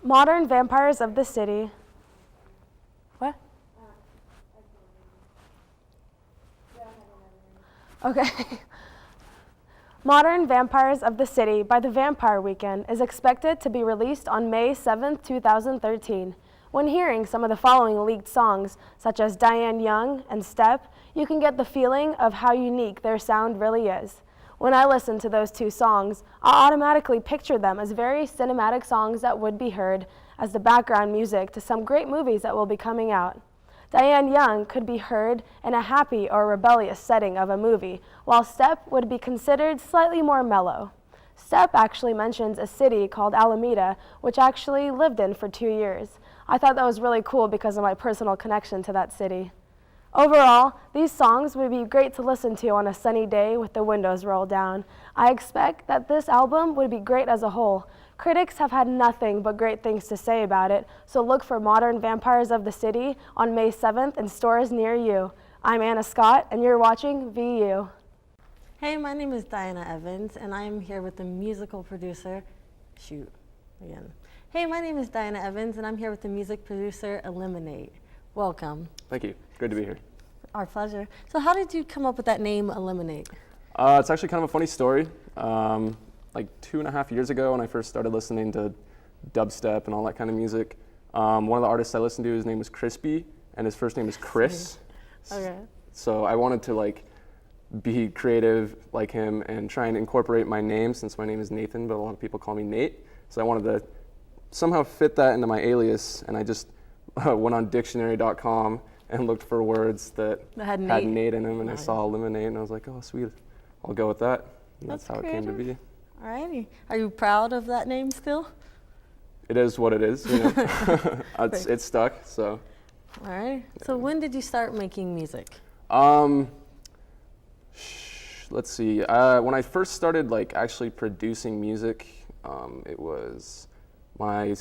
Modern Vampires of the City. What? Okay. Modern Vampires of the City by the Vampire Weekend is expected to be released on May 7, 2013. When hearing some of the following leaked songs, such as Diane Young and Step, you can get the feeling of how unique their sound really is. When I listened to those two songs, I automatically pictured them as very cinematic songs that would be heard as the background music to some great movies that will be coming out. Diane Young could be heard in a happy or rebellious setting of a movie, while Step would be considered slightly more mellow. Step actually mentions a city called Alameda, which I actually lived in for 2 years. I thought that was really cool because of my personal connection to that city. Overall, these songs would be great to listen to on a sunny day with the windows rolled down. I expect that this album would be great as a whole. Critics have had nothing but great things to say about it, so look for Modern Vampires of the City on May 7th in stores near you. I'm Anna Scott, and you're watching VU. Hey, my name is Diana Evans, and I am here with the musical producer, Hey, my name is Diana Evans, and I'm here with the music producer, Eliminate. Welcome. Thank you. Great to be here. Our pleasure. So how did you come up with that name, Eliminate? It's actually kind of a funny story. Like 2.5 years ago, when I first started listening to dubstep and all that kind of music, one of the artists I listened to, his name was Crispy, and his first name is Chris. Okay. So I wanted to be creative like him and try and incorporate my name, since my name is Nathan, but a lot of people call me Nate. So I wanted to somehow fit that into my alias, and I just went on dictionary.com and looked for words that had Nate in them, and I saw Eliminate, and I was like, oh, sweet, I'll go with that. And that's how creative. It came to be. Alrighty. Are you proud of that name still? It is what it is, you know. It's stuck, so. All right. So when did you start making music? Let's see. When I first started actually producing music, it was my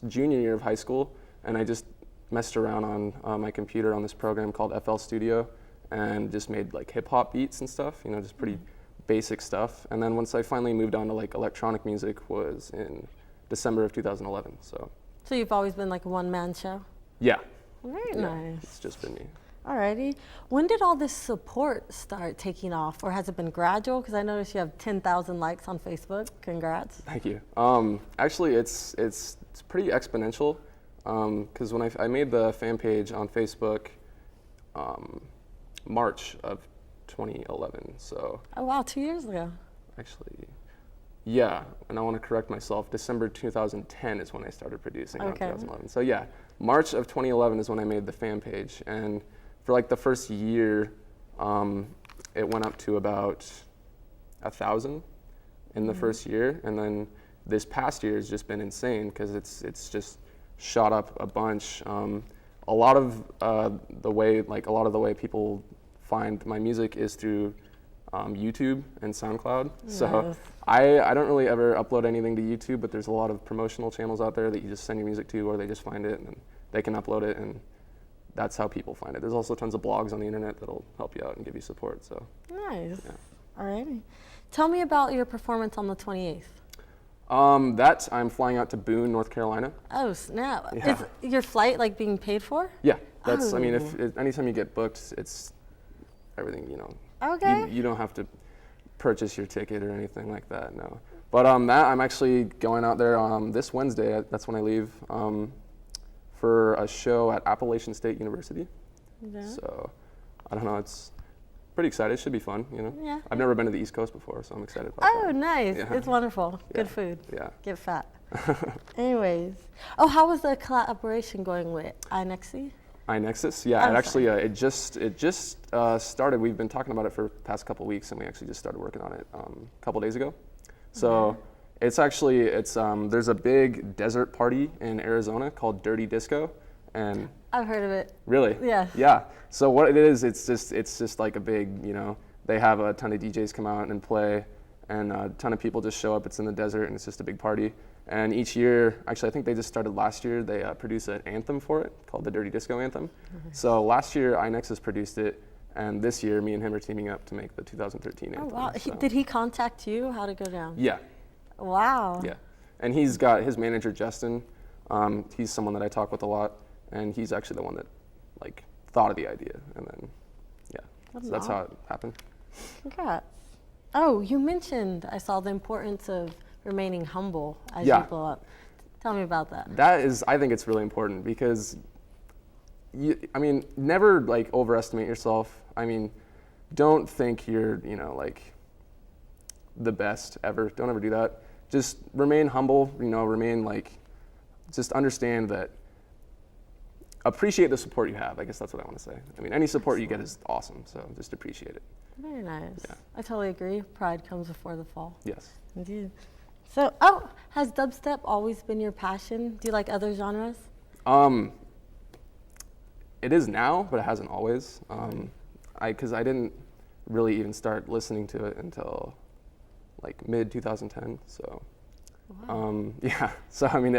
junior year of high school, and I just messed around on my computer on this program called FL Studio, and just made hip hop beats and stuff, you know, just pretty basic stuff. And then once I finally moved on to electronic music was in December of 2011. So you've always been a one-man show? Yeah. Very yeah, nice. It's just been me. Alrighty. When did all this support start taking off, or has it been gradual? Because I noticed you have 10,000 likes on Facebook. Congrats. Thank you. Actually, it's pretty exponential. Because when I made the fan page on Facebook, March of 2011. So. Oh wow, 2 years ago. Actually, yeah. And I want to correct myself. December 2010 is when I started producing. Okay. Not 2011. So yeah, March of 2011 is when I made the fan page, and for the first year, it went up to about 1,000 in the first year, and then this past year has just been insane because it's just shot up a bunch. A lot of the way people find my music is through YouTube and SoundCloud. Nice. So I don't really ever upload anything to YouTube, but there's a lot of promotional channels out there that you just send your music to, or they just find it and they can upload it, and that's how people find it. There's also tons of blogs on the internet that'll help you out and give you support. So nice. Yeah. All righty. Tell me about your performance on the 28th. That I'm flying out to Boone, North Carolina. Oh snap! Yeah. Is your flight being paid for? Yeah, that's. Oh. I mean, if anytime you get booked, it's everything. You know. Okay. You don't have to purchase your ticket or anything like that. No. But that I'm actually going out there this Wednesday. That's when I leave for a show at Appalachian State University. Okay. So I don't know. It's pretty excited. It should be fun, you know. Yeah. I've never been to the East Coast before, so I'm excited about that. Oh, nice. Yeah. It's wonderful. Yeah. Good food. Yeah. Get fat. Anyways. Oh, how was the collaboration going with iNexus? iNexus, yeah. Oh, It actually it just started. We've been talking about it for the past couple of weeks, and we actually just started working on it a couple days ago. So it's actually there's a big desert party in Arizona called Dirty Disco, and I've heard of it. Really? Yeah. Yeah. So what it is, it's just like a big, you know, they have a ton of DJs come out and play, and a ton of people just show up. It's in the desert, and it's just a big party. And each year, actually, I think they just started last year, they produce an anthem for it called the Dirty Disco Anthem. So last year, iNexus produced it, and this year, me and him are teaming up to make the 2013 anthem. Oh, wow. So. Did he contact you? How to go down? Yeah. Wow. Yeah. And he's got his manager, Justin, He's someone that I talk with a lot, and he's actually the one that like thought of the idea, and then so that's how it happened. Congrats. Oh, you mentioned, I saw the importance of remaining humble as Yeah. you blow up. Tell me about that. That is, I think it's really important because, never like overestimate yourself. I mean, don't think you're, like the best ever. Don't ever do that. Just remain humble, remain like, just understand that, appreciate the support you have. I guess that's what I want to say. I mean, any support you get is awesome, so just appreciate it. Very nice. Yeah. I totally agree. Pride comes before the fall. Yes. Indeed. So, has dubstep always been your passion? Do you like other genres? It is now, but it hasn't always. Because I didn't really even start listening to it until like mid 2010. So, yeah. So I mean,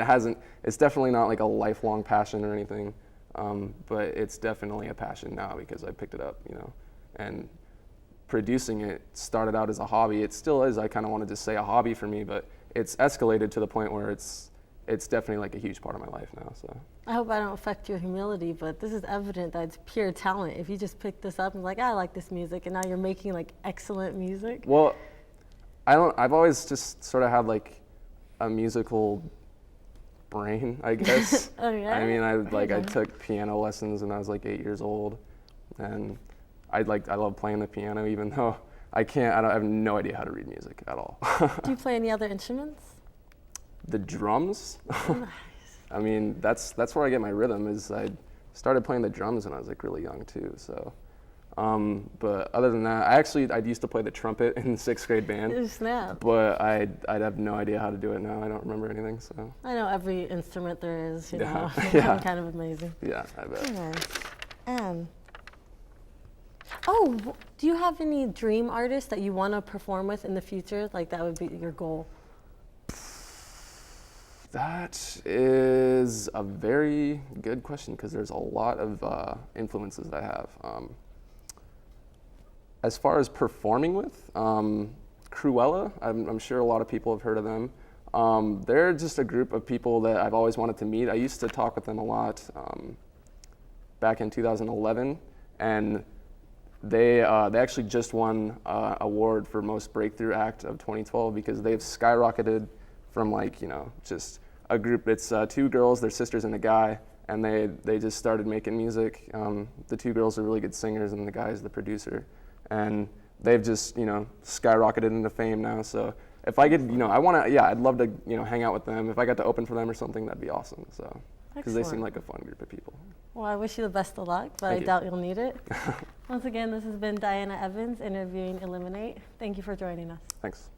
it's definitely not like a lifelong passion or anything, but it's definitely a passion now because I picked it up, and producing it started out as a hobby. It still is. I kind of wanted to say a hobby for me, but it's escalated to the point where it's definitely like a huge part of my life now. So I hope I don't affect your humility, but this is evident that it's pure talent. If you just pick this up and like, I like this music, and now you're making like excellent music. well, I've always just sort of had like a musical brain, I guess. Oh, yeah? I mean, I took piano lessons when I was like 8 years old, and I love playing the piano, even though I have no idea how to read music at all. Do you play any other instruments? The drums, Nice. I mean, that's where I get my rhythm. Is I started playing the drums when I was like really young too. So, but other than that, I used to play the trumpet in the 6th grade band. Oh, snap. But I'd have no idea how to do it now. I don't remember anything. So I know every instrument there is, you know. Yeah. Kind of amazing. yeah, I bet. Very nice. Do you have any dream artists that you want to perform with in the future? Like that would be your goal? That is a very good question because there's a lot of influences that I have. As far as performing with, Cruella, I'm sure a lot of people have heard of them. They're just a group of people that I've always wanted to meet. I used to talk with them a lot back in 2011, and they actually just won an award for Most Breakthrough Act of 2012 because they've skyrocketed from just a group. It's 2 girls, they're sisters and a guy, and they just started making music. The 2 girls are really good singers, and the guy is the producer, and they've just skyrocketed into fame now. So if I could, I'd love to hang out with them. If I got to open for them or something, that'd be awesome. So because they seem like a fun group of people. Well, I wish you the best of luck, but I doubt you'll need it. Once again, this has been Diana Evans interviewing Eliminate. Thank you for joining us. Thanks.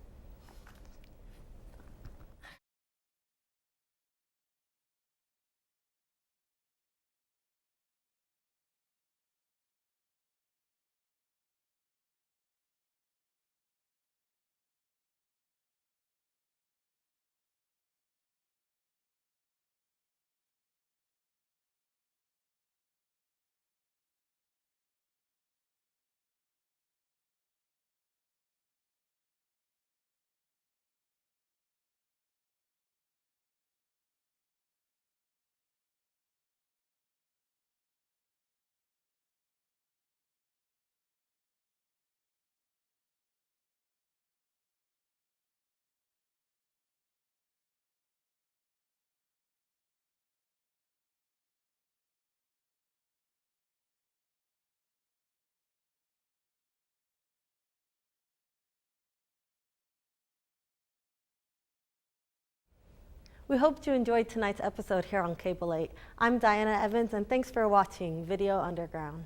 We hope you enjoyed tonight's episode here on Cable 8. I'm Diana Evans, and thanks for watching Video Underground.